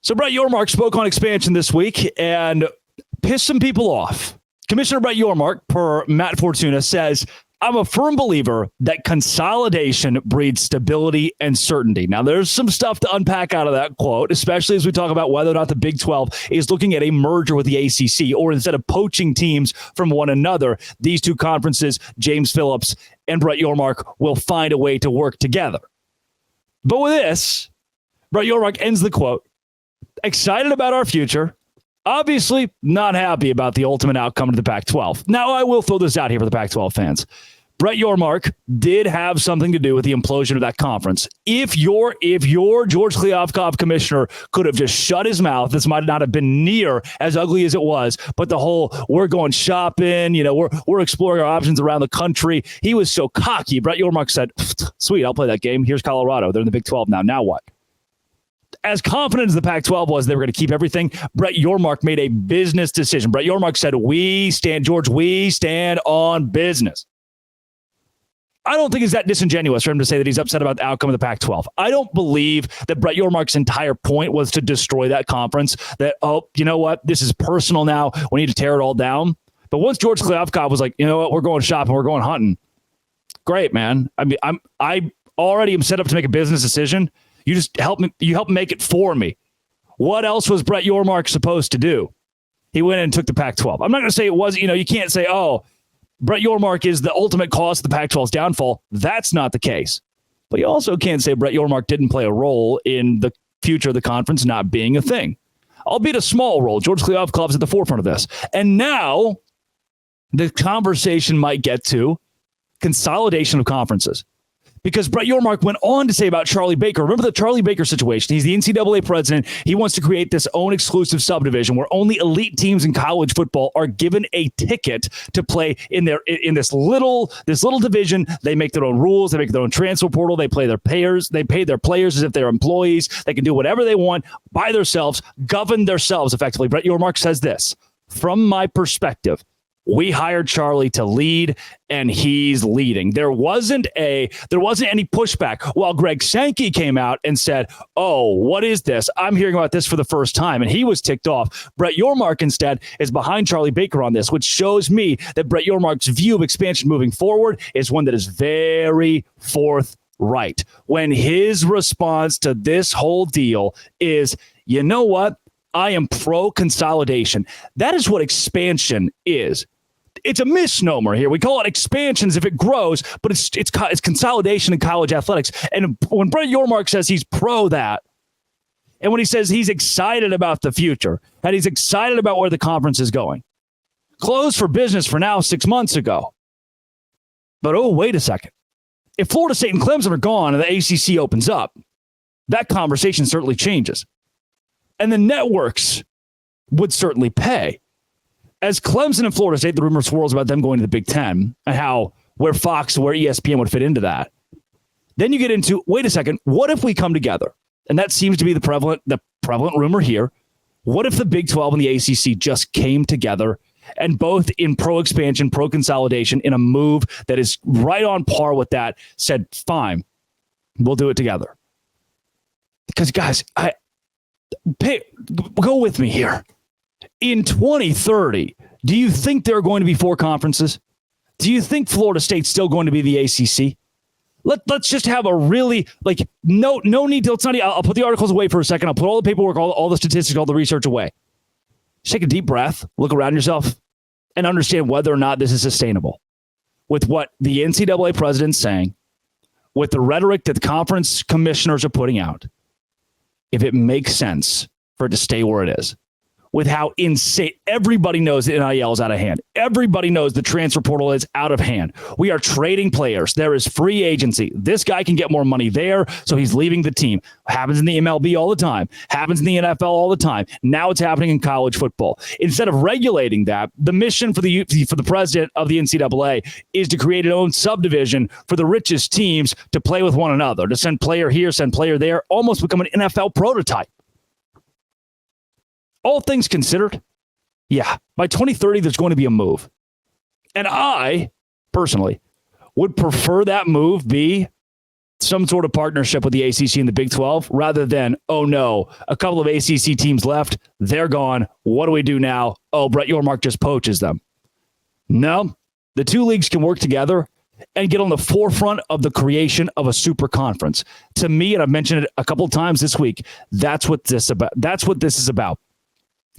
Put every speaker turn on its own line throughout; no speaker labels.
So Brett Yormark spoke on expansion this week and pissed some people off. Commissioner Brett Yormark, per Matt Fortuna, says, I'm a firm believer that consolidation breeds stability and certainty. Now, there's some stuff to unpack out of that quote, especially as we talk about whether or not the Big 12 is looking at a merger with the ACC, or instead of poaching teams from one another, these two conferences, James Phillips and Brett Yormark, will find a way to work together. But with this, Brett Yormark ends the quote, excited about our future, obviously not happy about the ultimate outcome of the Pac-12. Now, I will throw this out here for the Pac-12 fans. Brett Yormark did have something to do with the implosion of that conference. If your George Kliavkoff commissioner could have just shut his mouth, this might not have been near as ugly as it was. But the whole, we're going shopping, we're exploring our options around the country. He was so cocky. Brett Yormark said, sweet, I'll play that game. Here's Colorado. They're in the Big 12 now. Now what? As confident as the Pac-12 was they were going to keep everything, Brett Yormark made a business decision. Brett Yormark said, we stand on business. I don't think it's that disingenuous for him to say that he's upset about the outcome of the Pac-12. I don't believe that Brett Yormark's entire point was to destroy that conference, that, oh, you know what, this is personal now, we need to tear it all down. But once George Kliavkoff was like, you know what, we're going shopping, we're going hunting. Great, man. I mean, I already am set up to make a business decision. You just help make it for me. What else was Brett Yormark supposed to do? He went in and took the Pac-12. I'm not going to say it was, you can't say, oh, Brett Yormark is the ultimate cause of the Pac-12's downfall. That's not the case. But you also can't say Brett Yormark didn't play a role in the future of the conference not being a thing. Albeit a small role. George Kliavkoff's at the forefront of this. And now the conversation might get to consolidation of conferences. Because Brett Yormark went on to say about Charlie Baker. Remember the Charlie Baker situation? He's the NCAA president. He wants to create this own exclusive subdivision where only elite teams in college football are given a ticket to play in this little division. They make their own rules. They make their own transfer portal. They pay their players. They pay their players as if they're employees. They can do whatever they want by themselves, govern themselves effectively. Brett Yormark says this, from my perspective, we hired Charlie to lead, and he's leading. There wasn't any pushback. While Greg Sankey came out and said, oh, what is this? I'm hearing about this for the first time, and he was ticked off. Brett Yormark instead is behind Charlie Baker on this, which shows me that Brett Yormark's view of expansion moving forward is one that is very forthright. When his response to this whole deal is, you know what? I am pro-consolidation. That is what expansion is. It's a misnomer here. We call it expansions if it grows, but it's consolidation in college athletics. And when Brett Yormark says he's pro that, and when he says he's excited about the future, and he's excited about where the conference is going, closed for business for now 6 months ago. But oh, wait a second. If Florida State and Clemson are gone and the ACC opens up, that conversation certainly changes. And the networks would certainly pay. As Clemson and Florida State, the rumor swirls about them going to the Big Ten and where Fox, where ESPN would fit into that. Then you get into, wait a second, what if we come together? And that seems to be the prevalent rumor here. What if the Big 12 and the ACC just came together and both in pro-expansion, pro-consolidation, in a move that is right on par with that, said, fine, we'll do it together. Because, guys, go with me here. In 2030, do you think there are going to be 4 conferences? Do you think Florida State's still going to be the ACC? Let's just have a really, no need to, I'll put the articles away for a second. I'll put all the paperwork, all the statistics, all the research away. Just take a deep breath, look around yourself, and understand whether or not this is sustainable. With what the NCAA president's saying, with the rhetoric that the conference commissioners are putting out, if it makes sense for it to stay where it is. With how insane everybody knows that NIL is out of hand. Everybody knows the transfer portal is out of hand. We are trading players. There is free agency. This guy can get more money there, so he's leaving the team. Happens in the MLB all the time. Happens in the NFL all the time. Now it's happening in college football. Instead of regulating that, the mission for the president of the NCAA is to create an own subdivision for the richest teams to play with one another, to send player here, send player there, almost become an NFL prototype. All things considered, yeah, by 2030, there's going to be a move. And I, personally, would prefer that move be some sort of partnership with the ACC and the Big 12 rather than, oh no, a couple of ACC teams left. They're gone. What do we do now? Oh, Brett Yormark just poaches them. No, the two leagues can work together and get on the forefront of the creation of a super conference. To me, and I've mentioned it a couple of times this week, that's what this is about.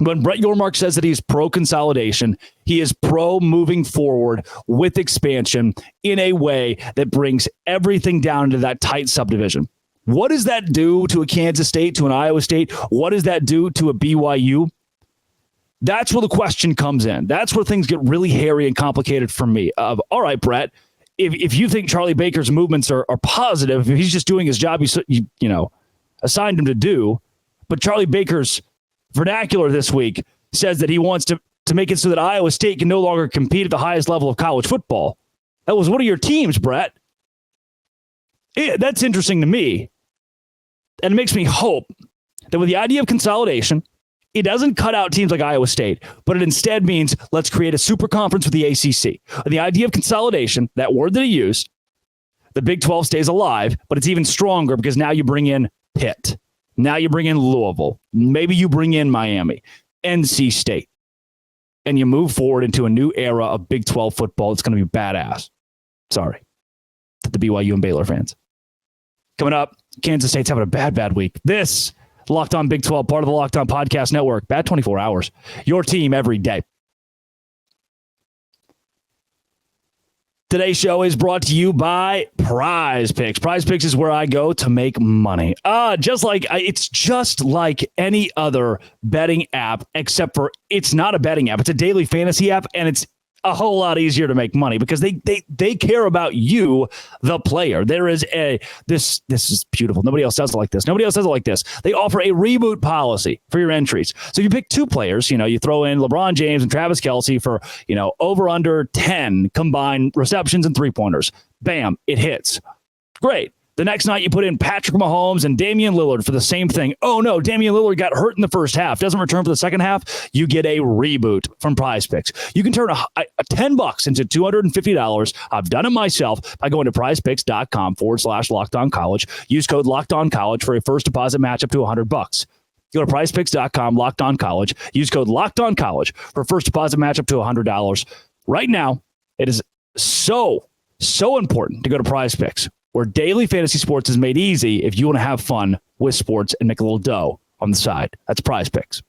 When Brett Yormark says that he's pro-consolidation, he is pro-moving forward with expansion in a way that brings everything down into that tight subdivision. What does that do to a Kansas State, to an Iowa State? What does that do to a BYU? That's where the question comes in. That's where things get really hairy and complicated for me. All right, Brett, if you think Charlie Baker's movements are positive, if he's just doing his job you assigned him to do, but Charlie Baker's vernacular this week says that he wants to make it so that Iowa State can no longer compete at the highest level of college football. That was one of your teams, Brett. That's interesting to me. And it makes me hope that with the idea of consolidation, it doesn't cut out teams like Iowa State, but it instead means let's create a super conference with the ACC. And the idea of consolidation, that word that he used, the Big 12 stays alive, but it's even stronger because now you bring in Pitt. Now you bring in Louisville. Maybe you bring in Miami, NC State, and you move forward into a new era of Big 12 football. It's going to be badass. Sorry to the BYU and Baylor fans. Coming up, Kansas State's having a bad week. This Locked On Big 12, part of the Locked On Podcast Network. Bad 24 hours. Your team every day. Today's show is brought to you by Prize Picks. Prize Picks is where I go to make money. It's just like any other betting app, except for it's not a betting app. It's a daily fantasy app, and it's a whole lot easier to make money because they care about you, the player. There is this is beautiful. Nobody else does it like this. They offer a reboot policy for your entries. So you pick two players, you throw in LeBron James and Travis Kelce for, over under 10 combined receptions and 3-pointers. Bam, it hits. Great. The next night you put in Patrick Mahomes and Damian Lillard for the same thing. Oh no, Damian Lillard got hurt in the first half. Doesn't return for the second half. You get a reboot from Prize Picks. You can turn a $10 into $250. I've done it myself by going to prizepicks.com/LockedOnCollege. Use code LockedOnCollege for a first deposit match up to $100. Go to prizepicks.com/LockedOnCollege. Use code LockedOnCollege for a first deposit match up to $100. Right now, it is so important to go to Prize Picks, where daily fantasy sports is made easy if you want to have fun with sports and make a little dough on the side. That's Prize Picks.